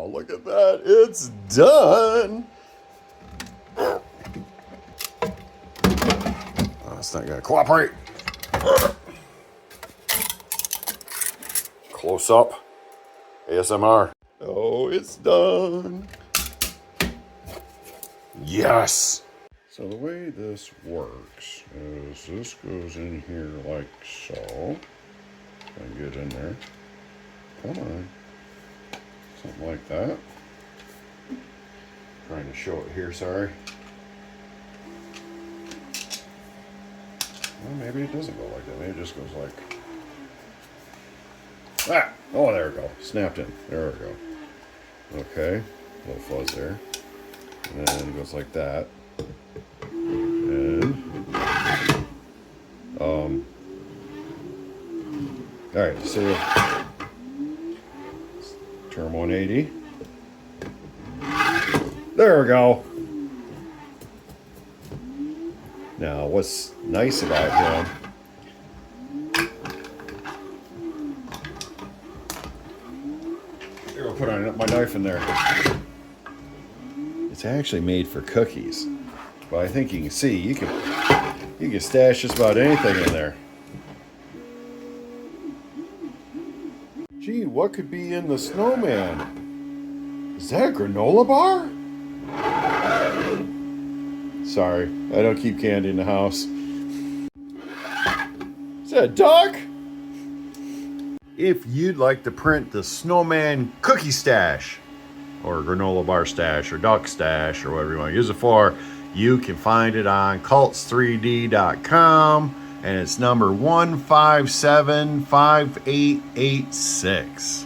look at that. It's done. Oh, it's not going to cooperate. Close up. ASMR. Oh, it's done. Yes. So the way this works is this goes in here like so. If I can get in there. Come on. Something like that. Trying to show it here, sorry. Well, maybe it doesn't go like that. Maybe it just goes like... Ah! Oh, there we go. Snapped in. There we go. Okay. A little fuzz there. And then it goes like that. And... Alright, so... Turn 180. There we go. Now, what's nice about him... I'll put my knife in there. It's actually made for cookies. But I think you can see, you can stash just about anything in there. Gee, what could be in the Snowman? Is that a granola bar? Sorry, I don't keep candy in the house. Is that a duck? If you'd like to print the Snowman cookie stash, or granola bar stash, or duck stash, or whatever you want to use it for, you can find it on cults3d.com, and it's number 1575886.